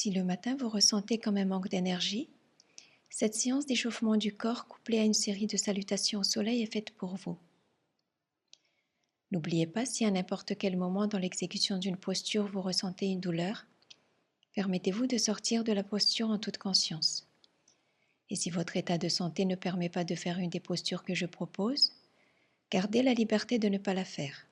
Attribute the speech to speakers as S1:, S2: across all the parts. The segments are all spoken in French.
S1: Si le matin vous ressentez comme un manque d'énergie, cette séance d'échauffement du corps couplée à une série de salutations au soleil est faite pour vous. N'oubliez pas, si à n'importe quel moment dans l'exécution d'une posture vous ressentez une douleur, permettez-vous de sortir de la posture en toute conscience. Et si votre état de santé ne permet pas de faire une des postures que je propose, gardez la liberté de ne pas la faire.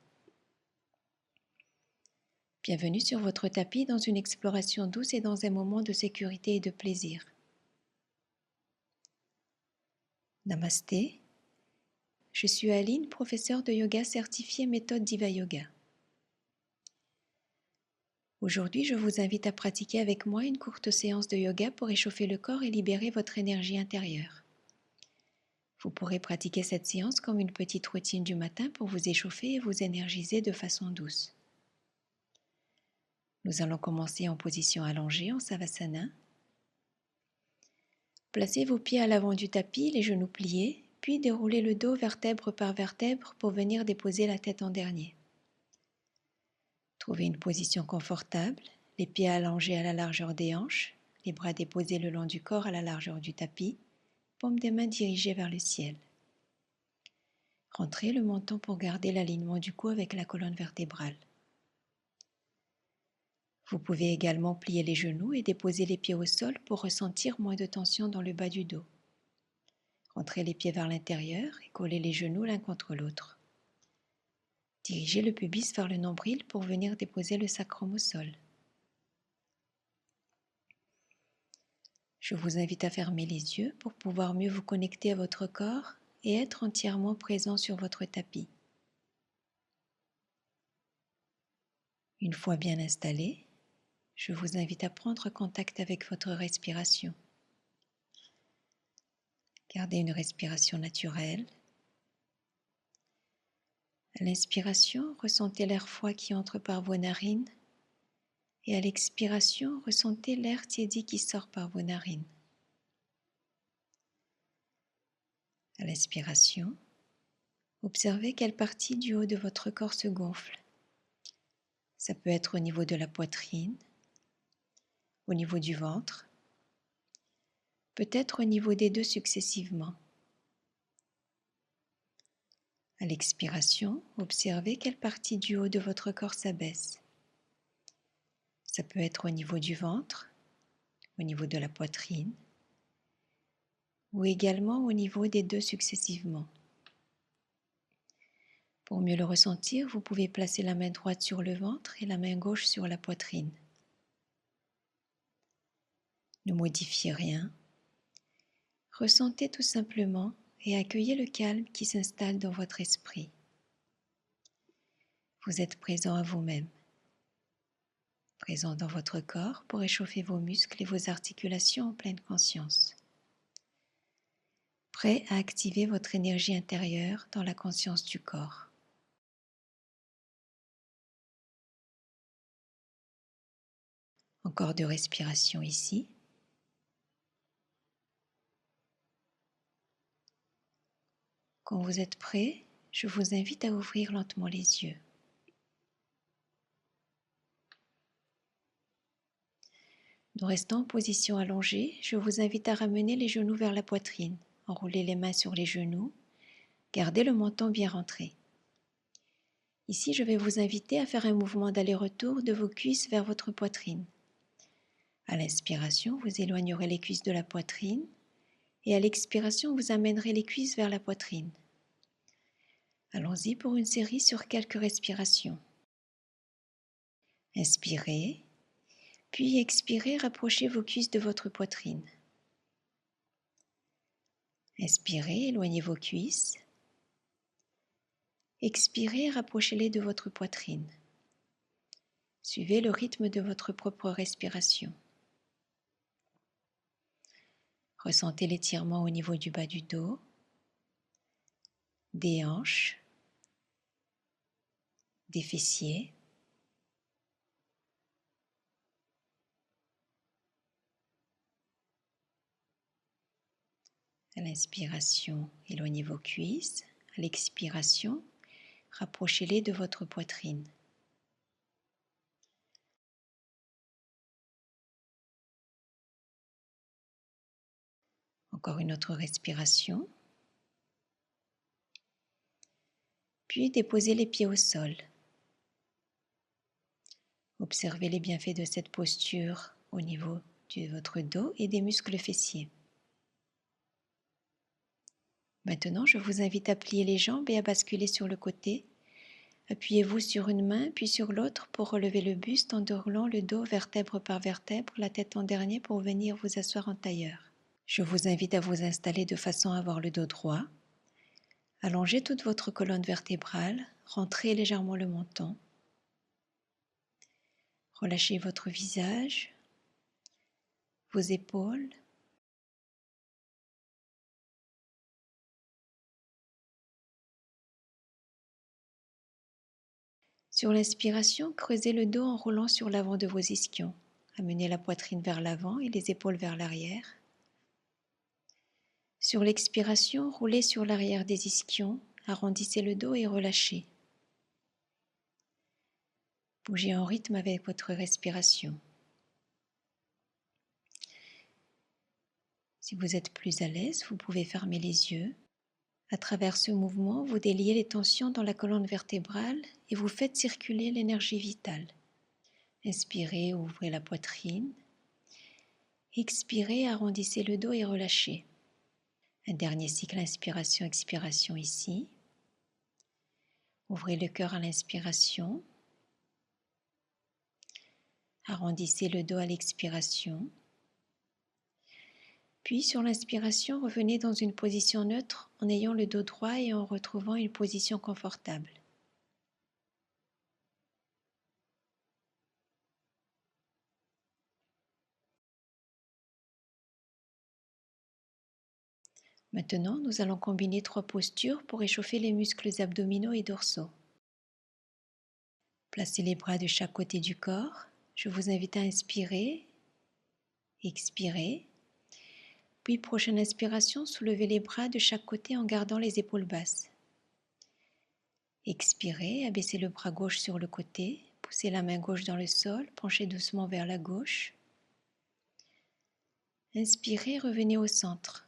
S1: Bienvenue sur votre tapis dans une exploration douce et dans un moment de sécurité et de plaisir. Namasté. Je suis Aline, professeure de yoga certifiée méthode Diva Yoga. Aujourd'hui, je vous invite à pratiquer avec moi une courte séance de yoga pour échauffer le corps et libérer votre énergie intérieure. Vous pourrez pratiquer cette séance comme une petite routine du matin pour vous échauffer et vous énergiser de façon douce. Nous allons commencer en position allongée en Savasana. Placez vos pieds à l'avant du tapis, les genoux pliés, puis déroulez le dos vertèbre par vertèbre pour venir déposer la tête en dernier. Trouvez une position confortable, les pieds allongés à la largeur des hanches, les bras déposés le long du corps à la largeur du tapis, paumes des mains dirigées vers le ciel. Rentrez le menton pour garder l'alignement du cou avec la colonne vertébrale. Vous pouvez également plier les genoux et déposer les pieds au sol pour ressentir moins de tension dans le bas du dos. Rentrez les pieds vers l'intérieur et collez les genoux l'un contre l'autre. Dirigez le pubis vers le nombril pour venir déposer le sacrum au sol. Je vous invite à fermer les yeux pour pouvoir mieux vous connecter à votre corps et être entièrement présent sur votre tapis. Une fois bien installé, je vous invite à prendre contact avec votre respiration. Gardez une respiration naturelle. À l'inspiration, ressentez l'air froid qui entre par vos narines et à l'expiration, ressentez l'air tiédi qui sort par vos narines. À l'inspiration, observez quelle partie du haut de votre corps se gonfle. Ça peut être au niveau de la poitrine, au niveau du ventre, peut-être au niveau des deux successivement. À l'expiration, observez quelle partie du haut de votre corps s'abaisse. Ça peut être au niveau du ventre, au niveau de la poitrine, ou également au niveau des deux successivement. Pour mieux le ressentir, vous pouvez placer la main droite sur le ventre et la main gauche sur la poitrine. Ne modifiez rien. Ressentez tout simplement et accueillez le calme qui s'installe dans votre esprit. Vous êtes présent à vous-même, présent dans votre corps pour échauffer vos muscles et vos articulations en pleine conscience. Prêt à activer votre énergie intérieure dans la conscience du corps. Encore 2 respirations ici. Quand vous êtes prêt, je vous invite à ouvrir lentement les yeux. Nous restons en position allongée. Je vous invite à ramener les genoux vers la poitrine. Enroulez les mains sur les genoux. Gardez le menton bien rentré. Ici, je vais vous inviter à faire un mouvement d'aller-retour de vos cuisses vers votre poitrine. À l'inspiration, vous éloignerez les cuisses de la poitrine et à l'expiration, vous amènerez les cuisses vers la poitrine. Allons-y pour une série sur quelques respirations. Inspirez, puis expirez, rapprochez vos cuisses de votre poitrine. Inspirez, éloignez vos cuisses. Expirez, rapprochez-les de votre poitrine. Suivez le rythme de votre propre respiration. Ressentez l'étirement au niveau du bas du dos, des hanches, des fessiers. À l'inspiration, éloignez vos cuisses. À l'expiration, rapprochez-les de votre poitrine. Encore une autre respiration. Puis déposez les pieds au sol. Observez les bienfaits de cette posture au niveau de votre dos et des muscles fessiers. Maintenant, je vous invite à plier les jambes et à basculer sur le côté. Appuyez-vous sur une main puis sur l'autre pour relever le buste en déroulant le dos vertèbre par vertèbre, la tête en dernier pour venir vous asseoir en tailleur. Je vous invite à vous installer de façon à avoir le dos droit. Allongez toute votre colonne vertébrale, rentrez légèrement le menton. Relâchez votre visage, vos épaules. Sur l'inspiration, creusez le dos en roulant sur l'avant de vos ischions. Amenez la poitrine vers l'avant et les épaules vers l'arrière. Sur l'expiration, roulez sur l'arrière des ischions, arrondissez le dos et relâchez. Bougez en rythme avec votre respiration. Si vous êtes plus à l'aise, vous pouvez fermer les yeux. À travers ce mouvement, vous déliez les tensions dans la colonne vertébrale et vous faites circuler l'énergie vitale. Inspirez, ouvrez la poitrine. Expirez, arrondissez le dos et relâchez. Un dernier cycle inspiration-expiration ici. Ouvrez le cœur à l'inspiration. Arrondissez le dos à l'expiration. Puis sur l'inspiration, revenez dans une position neutre en ayant le dos droit et en retrouvant une position confortable. Maintenant, nous allons combiner 3 postures pour échauffer les muscles abdominaux et dorsaux. Placez les bras de chaque côté du corps. Je vous invite à inspirer, expirer. Puis, prochaine inspiration, soulevez les bras de chaque côté en gardant les épaules basses. Expirez, abaissez le bras gauche sur le côté, poussez la main gauche dans le sol, penchez doucement vers la gauche. Inspirez, revenez au centre.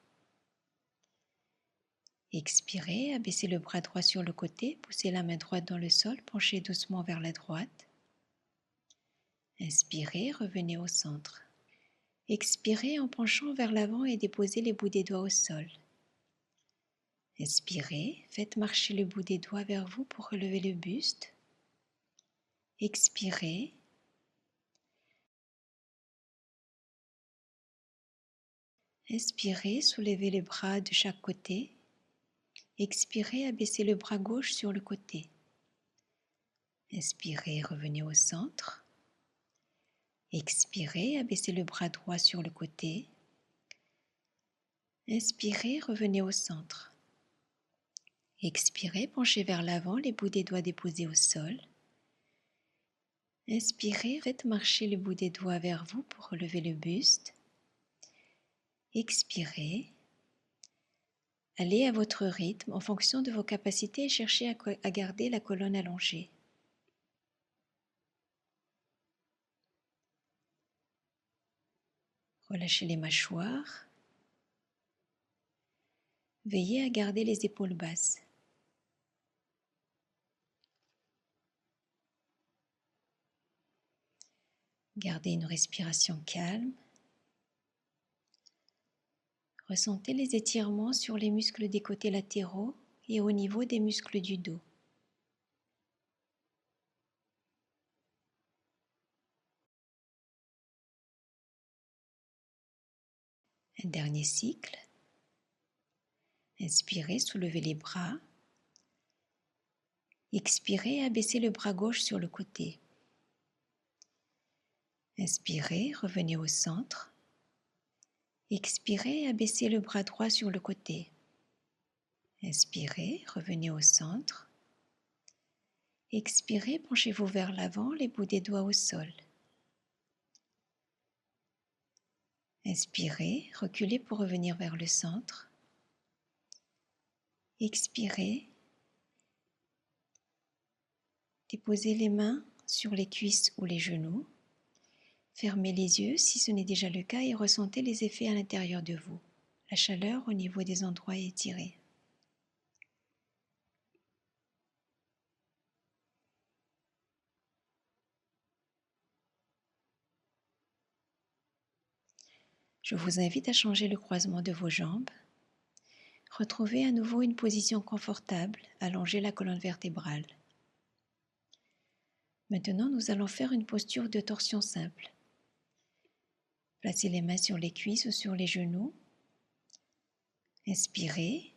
S1: Expirez, abaissez le bras droit sur le côté, poussez la main droite dans le sol, penchez doucement vers la droite. Inspirez, revenez au centre. Expirez en penchant vers l'avant et déposez les bouts des doigts au sol. Inspirez, faites marcher le bout des doigts vers vous pour relever le buste. Expirez. Inspirez, soulevez les bras de chaque côté. Expirez, abaissez le bras gauche sur le côté. Inspirez, revenez au centre. Expirez, abaissez le bras droit sur le côté. Inspirez, revenez au centre. Expirez, penchez vers l'avant, les bouts des doigts déposés au sol. Inspirez, faites marcher le bout des doigts vers vous pour relever le buste. Expirez. Allez à votre rythme en fonction de vos capacités et cherchez à garder la colonne allongée. Relâchez les mâchoires. Veillez à garder les épaules basses. Gardez une respiration calme. Ressentez les étirements sur les muscles des côtés latéraux et au niveau des muscles du dos. Un dernier cycle. Inspirez, soulevez les bras. Expirez, abaissez le bras gauche sur le côté. Inspirez, revenez au centre. Expirez, abaissez le bras droit sur le côté. Inspirez, revenez au centre. Expirez, penchez-vous vers l'avant, les bouts des doigts au sol. Inspirez, reculez pour revenir vers le centre. Expirez. Déposez les mains sur les cuisses ou les genoux. Fermez les yeux si ce n'est déjà le cas et ressentez les effets à l'intérieur de vous. La chaleur au niveau des endroits étirés. Je vous invite à changer le croisement de vos jambes. Retrouvez à nouveau une position confortable, allongez la colonne vertébrale. Maintenant, nous allons faire une posture de torsion simple. Placez les mains sur les cuisses ou sur les genoux. Inspirez,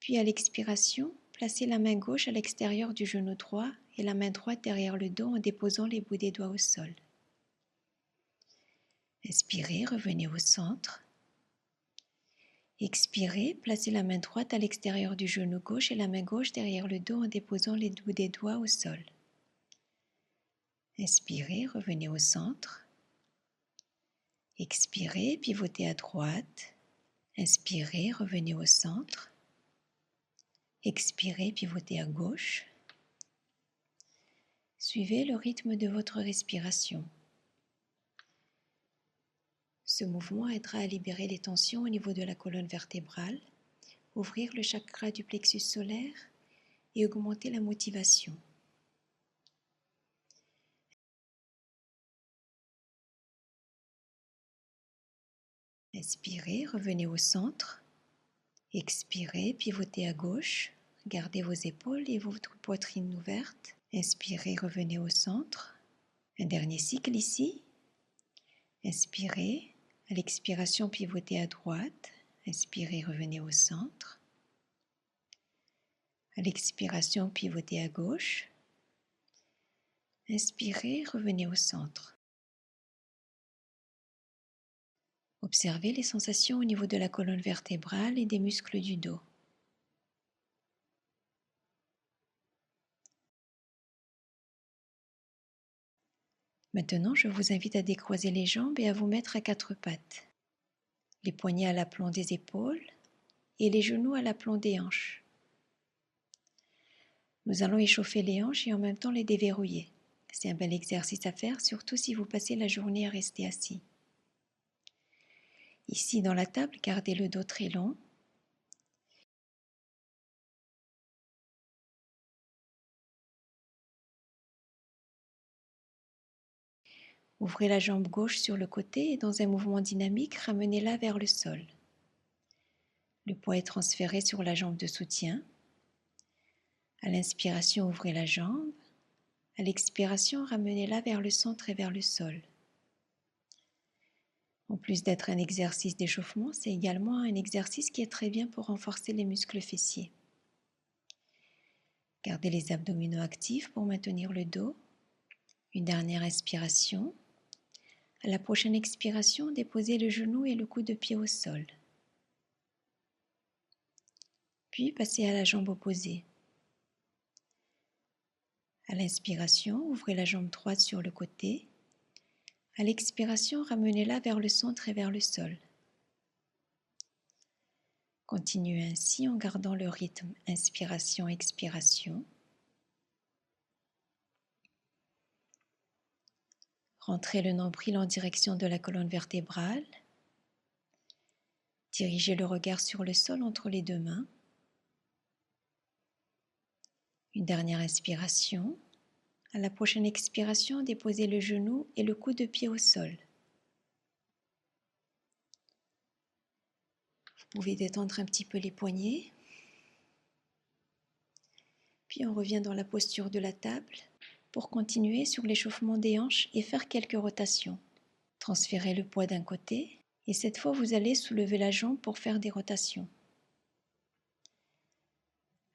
S1: puis à l'expiration, placez la main gauche à l'extérieur du genou droit et la main droite derrière le dos en déposant les bouts des doigts au sol. Inspirez, revenez au centre. Expirez, placez la main droite à l'extérieur du genou gauche et la main gauche derrière le dos en déposant les bouts des doigts au sol. Inspirez, revenez au centre. Expirez, pivotez à droite. Inspirez, revenez au centre. Expirez, pivotez à gauche. Suivez le rythme de votre respiration. Ce mouvement aidera à libérer les tensions au niveau de la colonne vertébrale, ouvrir le chakra du plexus solaire et augmenter la motivation. Inspirez, revenez au centre. Expirez, pivotez à gauche. Gardez vos épaules et votre poitrine ouverte. Inspirez, revenez au centre. Un dernier cycle ici. Inspirez. À l'expiration, pivotez à droite. Inspirez, revenez au centre. À l'expiration, pivotez à gauche. Inspirez, revenez au centre. Observez les sensations au niveau de la colonne vertébrale et des muscles du dos. Maintenant, je vous invite à décroiser les jambes et à vous mettre à quatre pattes. Les poignets à l'aplomb des épaules et les genoux à l'aplomb des hanches. Nous allons échauffer les hanches et en même temps les déverrouiller. C'est un bel exercice à faire, surtout si vous passez la journée à rester assis. Ici, dans la table, gardez le dos très long. Ouvrez la jambe gauche sur le côté et dans un mouvement dynamique, ramenez-la vers le sol. Le poids est transféré sur la jambe de soutien. À l'inspiration, ouvrez la jambe. À l'expiration, ramenez-la vers le centre et vers le sol. En plus d'être un exercice d'échauffement, c'est également un exercice qui est très bien pour renforcer les muscles fessiers. Gardez les abdominaux actifs pour maintenir le dos. Une dernière inspiration. À la prochaine expiration, déposez le genou et le coude de pied au sol. Puis passez à la jambe opposée. À l'inspiration, ouvrez la jambe droite sur le côté. À l'expiration, ramenez-la vers le centre et vers le sol. Continuez ainsi en gardant le rythme inspiration-expiration. Rentrez le nombril en direction de la colonne vertébrale. Dirigez le regard sur le sol entre les deux mains. Une dernière inspiration. À la prochaine expiration, déposez le genou et le coude de pied au sol. Vous pouvez détendre un petit peu les poignets. Puis on revient dans la posture de la table pour continuer sur l'échauffement des hanches et faire quelques rotations. Transférez le poids d'un côté et cette fois vous allez soulever la jambe pour faire des rotations.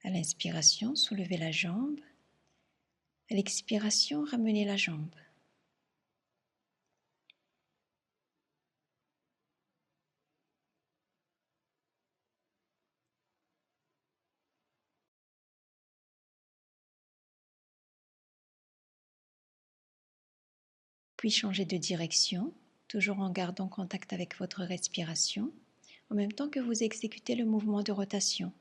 S1: À l'inspiration, soulevez la jambe. À l'expiration, ramenez la jambe. Puis changez de direction, toujours en gardant contact avec votre respiration, en même temps que vous exécutez le mouvement de rotation.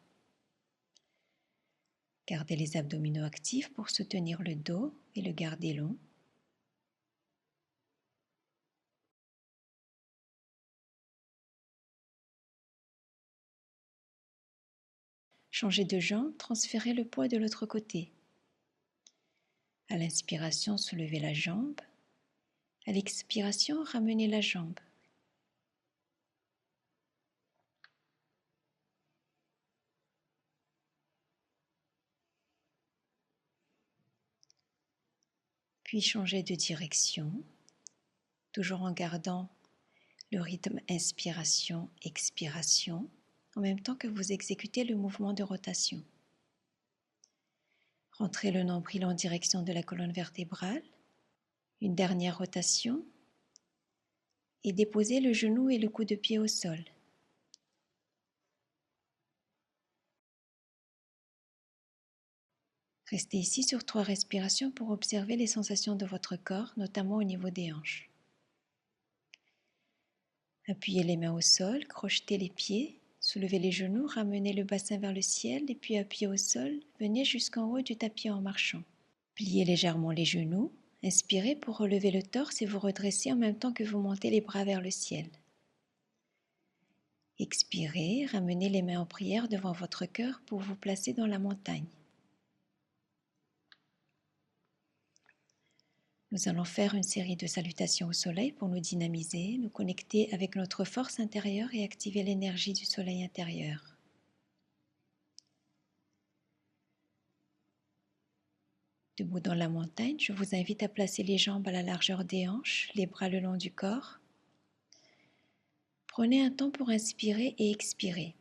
S1: Gardez les abdominaux actifs pour soutenir le dos et le garder long. changez de jambe, transférez le poids de l'autre côté. À l'inspiration, soulevez la jambe. À l'expiration, ramenez la jambe. Puis changez de direction, toujours en gardant le rythme inspiration-expiration, en même temps que vous exécutez le mouvement de rotation. Rentrez le nombril en direction de la colonne vertébrale. Une dernière rotation et déposez le genou et le coude de pied au sol. Restez ici sur 3 respirations pour observer les sensations de votre corps, notamment au niveau des hanches. Appuyez les mains au sol, crochetez les pieds, soulevez les genoux, ramenez le bassin vers le ciel et puis appuyez au sol, venez jusqu'en haut du tapis en marchant. Pliez légèrement les genoux, inspirez pour relever le torse et vous redresser en même temps que vous montez les bras vers le ciel. Expirez, ramenez les mains en prière devant votre cœur pour vous placer dans la montagne. Nous allons faire une série de salutations au soleil pour nous dynamiser, nous connecter avec notre force intérieure et activer l'énergie du soleil intérieur. Debout dans la montagne, je vous invite à placer les jambes à la largeur des hanches, les bras le long du corps. Prenez un temps pour inspirer et expirer.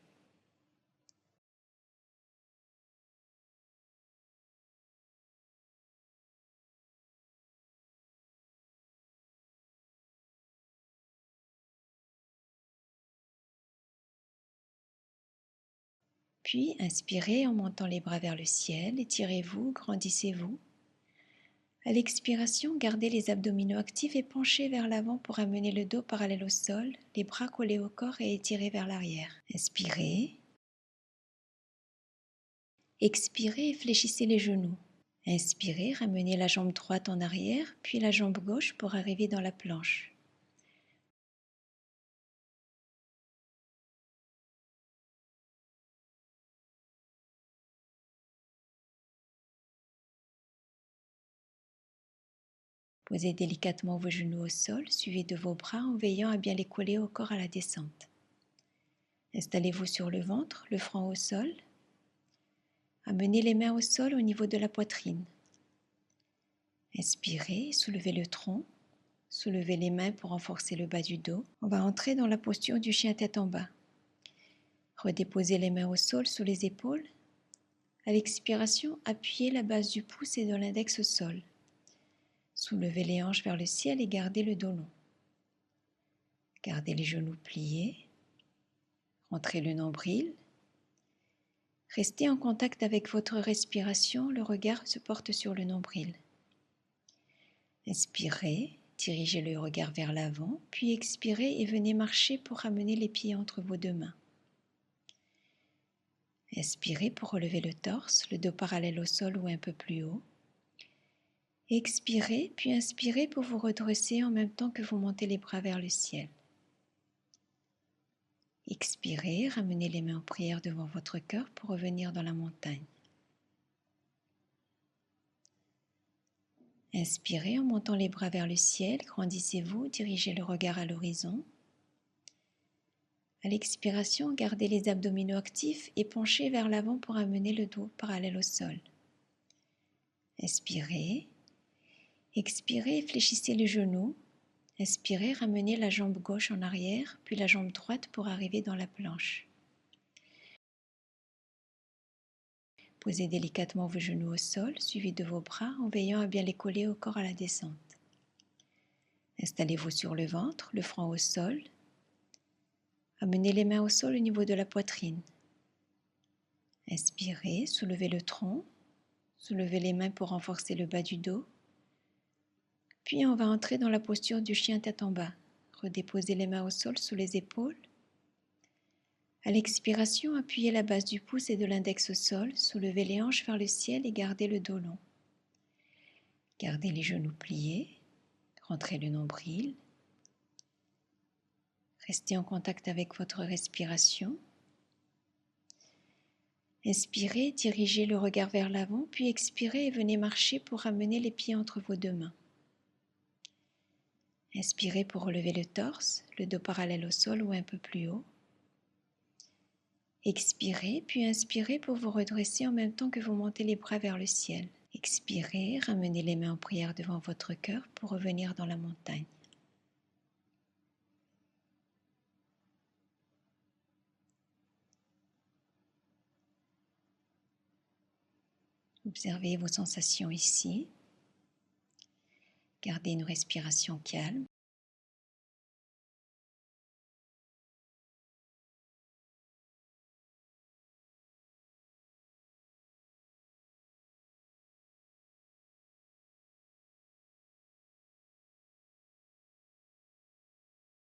S1: Puis inspirez en montant les bras vers le ciel, étirez-vous, grandissez-vous. À l'expiration, gardez les abdominaux actifs et penchez vers l'avant pour amener le dos parallèle au sol, les bras collés au corps et étirés vers l'arrière. Inspirez. Expirez et fléchissez les genoux. Inspirez, ramenez la jambe droite en arrière, puis la jambe gauche pour arriver dans la planche. Posez délicatement vos genoux au sol, suivez de vos bras en veillant à bien les coller au corps à la descente. Installez-vous sur le ventre, le front au sol. Amenez les mains au sol au niveau de la poitrine. Inspirez, soulevez le tronc, soulevez les mains pour renforcer le bas du dos. On va entrer dans la posture du chien tête en bas. Redéposez les mains au sol sous les épaules. À l'expiration, appuyez la base du pouce et de l'index au sol. Soulevez les hanches vers le ciel et gardez le dos long. Gardez les genoux pliés. Rentrez le nombril. Restez en contact avec votre respiration, le regard se porte sur le nombril. Inspirez, dirigez le regard vers l'avant, puis expirez et venez marcher pour ramener les pieds entre vos deux mains. Inspirez pour relever le torse, le dos parallèle au sol ou un peu plus haut. Expirez, puis inspirez pour vous redresser en même temps que vous montez les bras vers le ciel. Expirez, ramenez les mains en prière devant votre cœur pour revenir dans la montagne. Inspirez en montant les bras vers le ciel, grandissez-vous, dirigez le regard à l'horizon. À l'expiration, gardez les abdominaux actifs et penchez vers l'avant pour amener le dos parallèle au sol. Inspirez. Expirez et fléchissez les genoux. Inspirez, ramenez la jambe gauche en arrière, puis la jambe droite pour arriver dans la planche. Posez délicatement vos genoux au sol, suivis de vos bras en veillant à bien les coller au corps à la descente. Installez-vous sur le ventre, le front au sol. Amenez les mains au sol au niveau de la poitrine. Inspirez, soulevez le tronc, soulevez les mains pour renforcer le bas du dos. Puis on va entrer dans la posture du chien tête en bas. Redéposez les mains au sol sous les épaules. À l'expiration, appuyez la base du pouce et de l'index au sol, soulevez les hanches vers le ciel et gardez le dos long. Gardez les genoux pliés, rentrez le nombril. Restez en contact avec votre respiration. Inspirez, dirigez le regard vers l'avant, puis expirez et venez marcher pour ramener les pieds entre vos deux mains. Inspirez pour relever le torse, le dos parallèle au sol ou un peu plus haut. Expirez, puis inspirez pour vous redresser en même temps que vous montez les bras vers le ciel. Expirez, ramenez les mains en prière devant votre cœur pour revenir dans la montagne. Observez vos sensations ici. Gardez une respiration calme.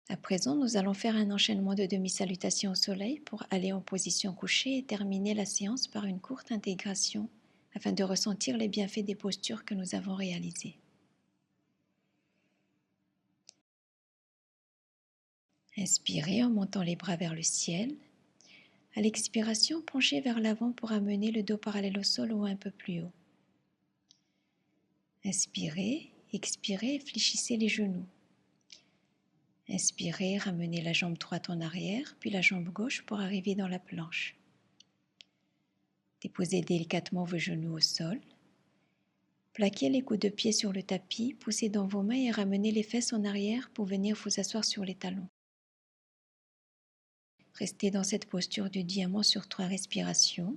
S1: À présent, nous allons faire un enchaînement de demi-salutations au soleil pour aller en position couchée et terminer la séance par une courte intégration afin de ressentir les bienfaits des postures que nous avons réalisées. Inspirez en montant les bras vers le ciel. À l'expiration, penchez vers l'avant pour amener le dos parallèle au sol ou un peu plus haut. Inspirez, expirez et fléchissez les genoux. Inspirez, ramenez la jambe droite en arrière, puis la jambe gauche pour arriver dans la planche. Déposez délicatement vos genoux au sol. Plaquez les coudes de pied sur le tapis, poussez dans vos mains et ramenez les fesses en arrière pour venir vous asseoir sur les talons. Restez dans cette posture du diamant sur 3 respirations.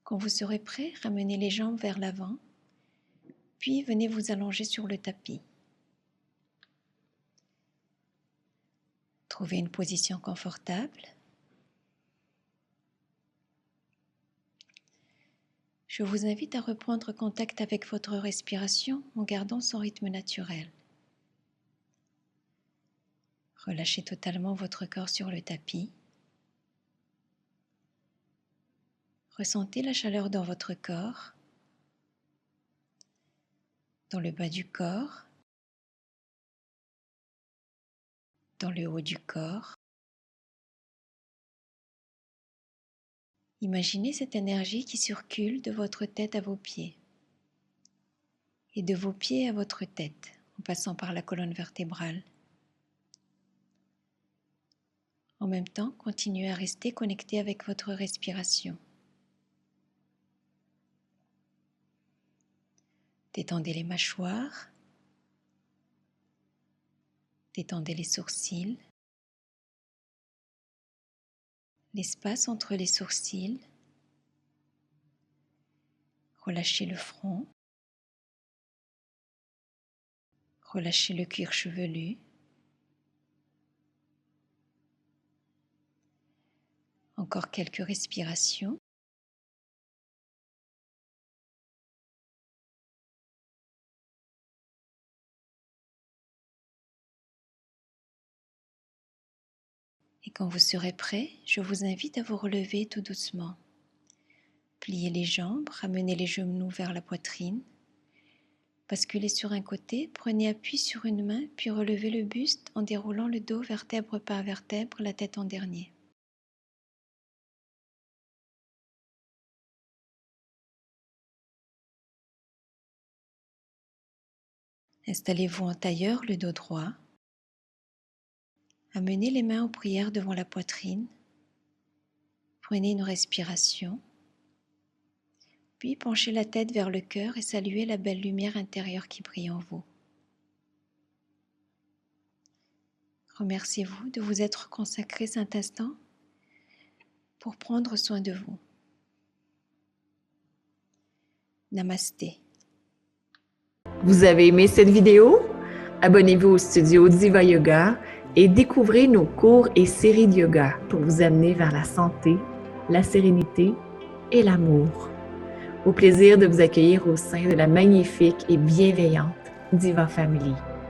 S1: Quand vous serez prêt, ramenez les jambes vers l'avant, puis venez vous allonger sur le tapis. Trouvez une position confortable. Je vous invite à reprendre contact avec votre respiration en gardant son rythme naturel. Relâchez totalement votre corps sur le tapis. Ressentez la chaleur dans votre corps, dans le bas du corps, dans le haut du corps. Imaginez cette énergie qui circule de votre tête à vos pieds et de vos pieds à votre tête en passant par la colonne vertébrale. En même temps, continuez à rester connecté avec votre respiration. Détendez les mâchoires, détendez les sourcils, l'espace entre les sourcils, relâchez le front, relâchez le cuir chevelu, encore quelques respirations. Et quand vous serez prêt, je vous invite à vous relever tout doucement. Pliez les jambes, ramenez les genoux vers la poitrine. Basculez sur un côté, prenez appui sur une main, puis relevez le buste en déroulant le dos vertèbre par vertèbre, la tête en dernier. Installez-vous en tailleur, le dos droit. Amenez les mains en prière devant la poitrine. Prenez une respiration. Puis penchez la tête vers le cœur et saluez la belle lumière intérieure qui brille en vous. Remerciez-vous de vous être consacré cet instant pour prendre soin de vous. Namasté.
S2: Vous avez aimé cette vidéo? Abonnez-vous au studio Diva Yoga et découvrez nos cours et séries de yoga pour vous amener vers la santé, la sérénité et l'amour. Au plaisir de vous accueillir au sein de la magnifique et bienveillante Diva Family.